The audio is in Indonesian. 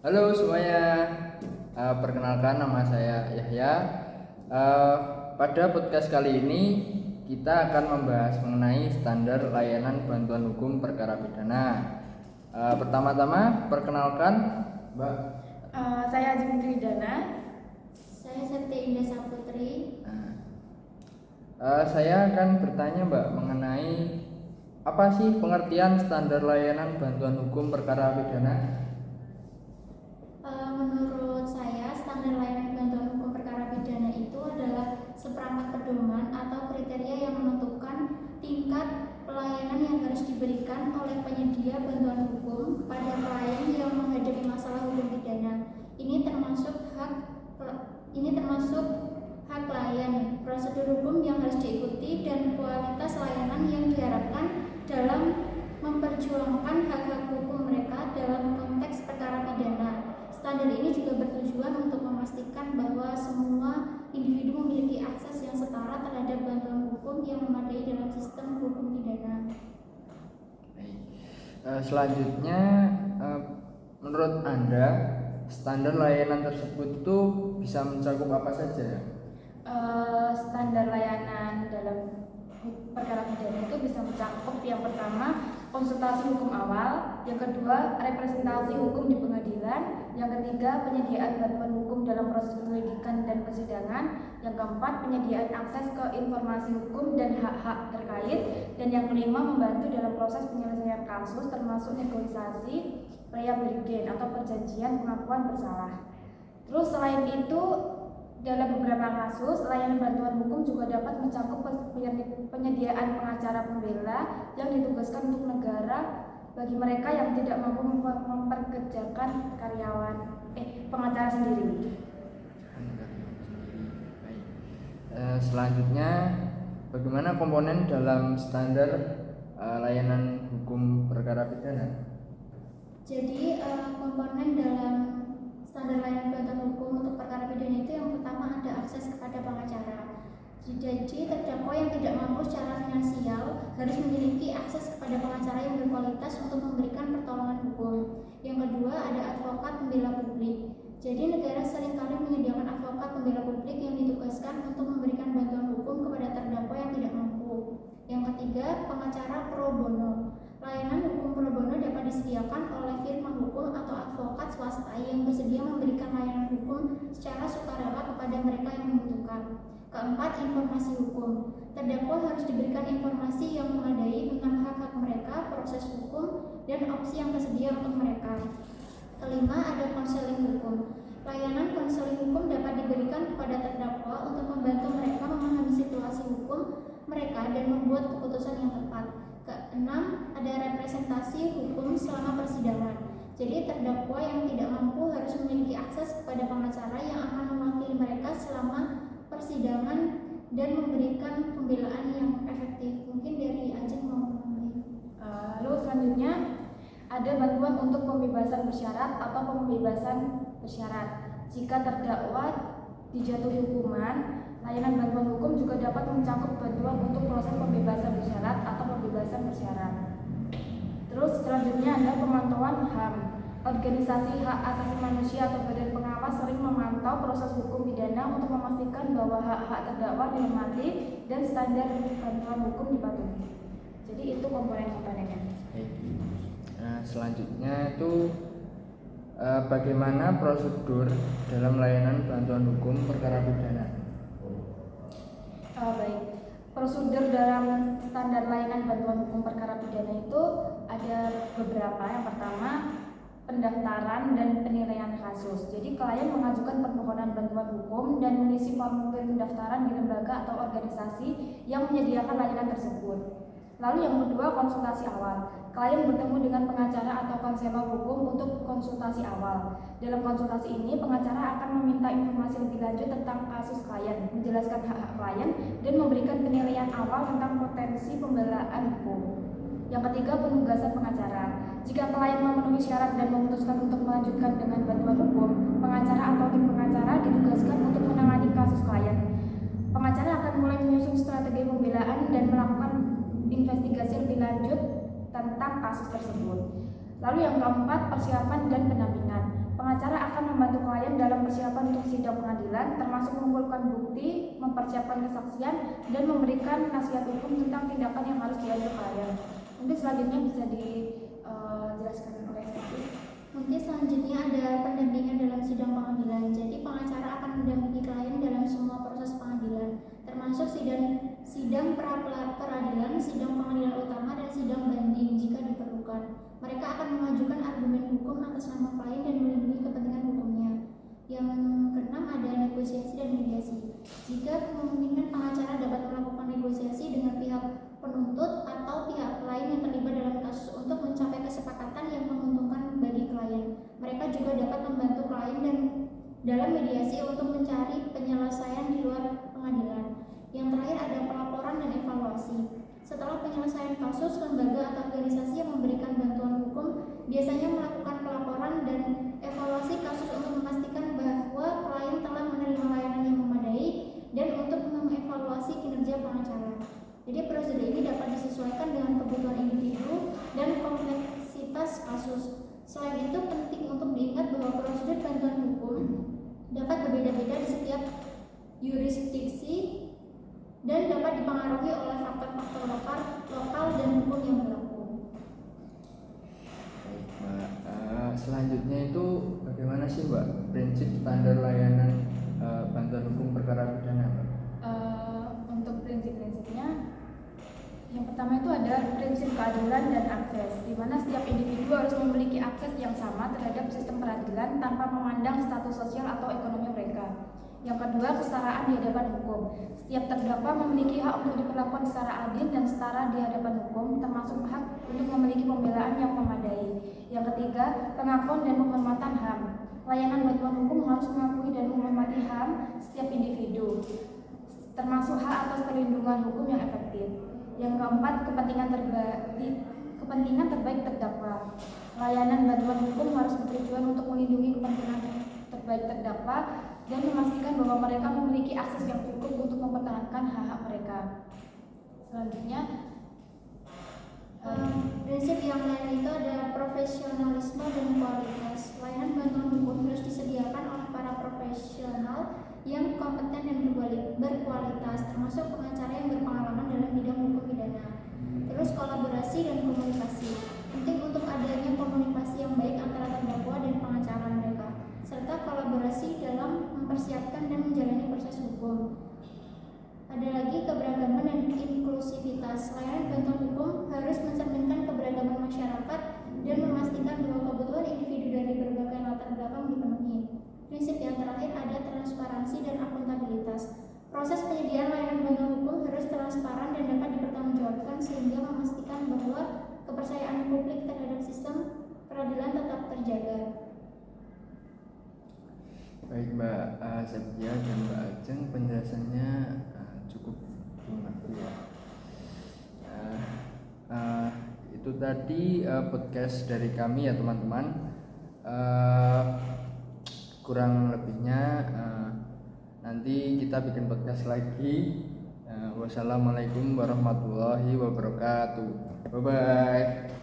Halo semuanya, perkenalkan nama saya Yahya. Eh, Pada podcast kali ini kita akan membahas mengenai standar layanan bantuan hukum perkara pidana. Pertama-tama perkenalkan Mbak. Saya Azmi Tridana. Saya Septi Indah Saputri. Saya akan bertanya Mbak mengenai apa sih pengertian standar layanan bantuan hukum perkara pidana? Menurut saya, standar layanan bantuan hukum perkara pidana itu adalah seperangkat pedoman atau kriteria yang menentukan tingkat pelayanan yang harus diberikan oleh penyedia bantuan hukum kepada klien yang menghadapi masalah hukum pidana. Ini termasuk hak klien, prosedur hukum yang harus diikuti, dan kualitas layanan yang diharapkan dalam memperjuangkan hak-hak hukum mereka dalam konteks perkara pidana. Standar ini juga bertujuan untuk memastikan bahwa semua individu memiliki akses yang setara terhadap bantuan hukum yang memadai dalam sistem hukum pidana. Selanjutnya, menurut Anda standar layanan tersebut itu bisa mencakup apa saja? Standar layanan dalam perkara pidana itu bisa mencakup yang pertama konsultasi hukum awal, yang kedua representasi hukum di pengadilan, yang ketiga penyediaan bantuan hukum dalam proses penyelidikan dan persidangan, yang keempat penyediaan akses ke informasi hukum dan hak-hak terkait, dan yang kelima membantu dalam proses penyelesaian kasus termasuk negosiasi rea beriden atau perjanjian pengakuan bersalah. Terus selain itu, dalam beberapa kasus, layanan bantuan hukum juga dapat mencakup penyediaan pengacara pembela yang ditugaskan untuk negara bagi mereka yang tidak mampu memperkerjakan pengacara sendiri. Selanjutnya, bagaimana komponen dalam standar layanan hukum perkara pidana? Jadi komponen dalam standar layanan bantuan hukum untuk perkara pidana itu yang pertama ada akses kepada pengacara. Jadi terdakwa yang tidak mampu secara finansial harus memiliki akses kepada pengacara yang berkualitas untuk memberikan pertolongan hukum. Yang kedua ada advokat pembela publik. Jadi negara seringkali menyediakan advokat pembela publik yang ditugaskan untuk memberikan bantuan hukum kepada terdakwa yang tidak mampu. Yang ketiga pengacara pro bono. Layanan hukum pro bono dapat disediakan oleh firma hukum atau advokat swasta yang bersedia memberikan layanan hukum secara sukarela kepada mereka yang membutuhkan. Keempat, informasi hukum. Terdakwa harus diberikan informasi yang memadai tentang hak-hak mereka, proses hukum, dan opsi yang tersedia untuk mereka. Kelima, ada konseling hukum. Layanan konseling hukum dapat diberikan kepada terdakwa untuk membantu mereka memahami situasi hukum mereka dan membuat keputusan yang tepat. Keenam, ada representasi hukum selama persidangan. Jadi terdakwa yang tidak mampu harus memiliki akses kepada pengacara yang akan mewakili mereka selama persidangan dan memberikan pembelaan yang efektif. Mungkin dari Ajeng mau nambahin. Lalu selanjutnya ada bantuan untuk pembebasan bersyarat atau pembebasan bersyarat. Jika terdakwa dijatuhi hukuman, layanan bantuan hukum juga dapat mencakup bantuan untuk proses pembebasan bersyarat atau pembebasan bersyarat. Terus selanjutnya ada pemantauan HAM. Organisasi hak asasi manusia atau badan pengawas sering memantau proses hukum pidana untuk memastikan bahwa hak-hak terdakwa dihormati dan standar bantuan hukum dipatuhi. Jadi itu komponen-komponennya. Selanjutnya itu bagaimana prosedur dalam layanan bantuan hukum perkara pidana? Baik, prosedur dalam standar layanan bantuan hukum perkara pidana itu ada beberapa. Yang pertama, pendaftaran dan penilaian kasus. Jadi klien mengajukan permohonan bantuan hukum dan mengisi formulir pendaftaran di lembaga atau organisasi yang menyediakan layanan tersebut. Lalu yang kedua, konsultasi awal. Klien bertemu dengan pengacara atau konselor hukum untuk konsultasi awal. Dalam konsultasi ini, pengacara akan meminta informasi lebih lanjut tentang kasus klien, menjelaskan hak-hak klien, dan memberikan penilaian awal tentang potensi pembelaan hukum. Yang ketiga, penugasan pengacara. Jika klien memenuhi syarat dan memutuskan untuk melanjutkan dengan bantuan hukum, pengacara atau tim pengacara ditugaskan untuk menangani kasus klien. Pengacara akan mulai menyusun strategi pembelaan dan melakukan investigasi lebih lanjut tentang kasus tersebut. Lalu yang keempat, persiapan dan pendampingan. Pengacara termasuk mengumpulkan bukti, mempersiapkan kesaksian, dan memberikan nasihat hukum tentang tindakan yang harus diambil klien. Mungkin selanjutnya bisa dijelaskan oleh Steffi. Mungkin selanjutnya ada pendampingan dalam sidang pengadilan. Jadi pengacara akan mendampingi klien dalam semua proses pengadilan, termasuk sidang peradilan, sidang pengadilan utama, dan sidang banding jika diperlukan. Mereka akan mengajukan argumen hukum atas nama klien dan melindungi kepentingan hukumnya. Yang keenam ada negosiasi dan mediasi. Jika memungkinkan, pengacara dapat melakukan negosiasi dengan pihak penuntut atau pihak lain yang terlibat dalam kasus untuk mencapai kesepakatan yang menguntungkan bagi klien. Mereka juga dapat membantu klien dan dalam mediasi untuk mencari penyelesaian di luar pengadilan. Yang terakhir ada pelaporan dan evaluasi. Setelah penyelesaian kasus, lembaga atau organisasi yang memberikan bantuan hukum biasanya melakukan pelaporan dan evaluasi kasus untuk memastikan bahwa klien telah menerima layanan yang memadai dan untuk mengevaluasi kinerja pengacara. Jadi prosedur ini dapat disesuaikan dengan kebutuhan individu dan kompleksitas kasus. Selain itu penting untuk diingat bahwa prosedur bantuan hukum dapat berbeda-beda di setiap yurisdiksi dan dapat dipengaruhi oleh faktor-faktor lokal dan hukum yang berlaku. Baik, Mbak. Selanjutnya itu bagaimana sih, Mbak, prinsip standar layanan bantuan hukum perkara pidana, Mbak? Untuk prinsip-prinsipnya, yang pertama itu ada prinsip keadilan dan akses, di mana setiap individu harus memiliki akses yang sama terhadap sistem peradilan tanpa memandang status sosial atau ekonomi mereka. Yang kedua, kesetaraan di hadapan hukum. Setiap terdakwa memiliki hak untuk diperlakukan secara adil dan setara di hadapan hukum, termasuk hak untuk memiliki pembelaan yang memadai. Yang ketiga, pengakuan dan penghormatan HAM. Layanan bantuan hukum harus mengakui dan menghormati HAM setiap individu, termasuk hak atas perlindungan hukum yang efektif. Yang keempat, kepentingan terbaik terdakwa. Layanan bantuan hukum harus bertujuan untuk melindungi kepentingan terbaik terdakwa dan memastikan bahwa mereka memiliki akses yang cukup untuk mempertahankan hak-hak mereka. Selanjutnya, prinsip yang lain itu ada profesionalisme dan kualitas. Layanan bantuan hukum harus disediakan oleh para profesional yang kompeten dan berkualitas, termasuk pengacara yang berpengalaman dalam bidang hukum pidana. Terus kolaborasi dan komunikasi. Penting untuk adanya komunikasi yang baik antara terdakwa dan pengacara mereka, serta kolaborasi dalam mempersiapkan dan menjalani proses hukum. Ada lagi keberagaman dan inklusivitas. Layanan bantuan hukum harus mencerminkan keberagaman masyarakat dan memastikan bahwa kebutuhan individu dari berbagai latar belakang dipenuhi. Prinsip yang terakhir ada transparansi dan akuntabilitas. Proses penyediaan layanan bantuan hukum harus transparan dan dapat dipertanggungjawabkan sehingga memastikan bahwa kepercayaan publik terhadap sistem peradilan tetap terjaga. Baik, Mbak Septia dan Mbak Ajeng, penjelasannya cukup mengerti ya. Itu tadi podcast dari kami ya teman-teman. Kurang lebihnya nanti kita bikin podcast lagi. Wassalamualaikum warahmatullahi wabarakatuh. Bye bye.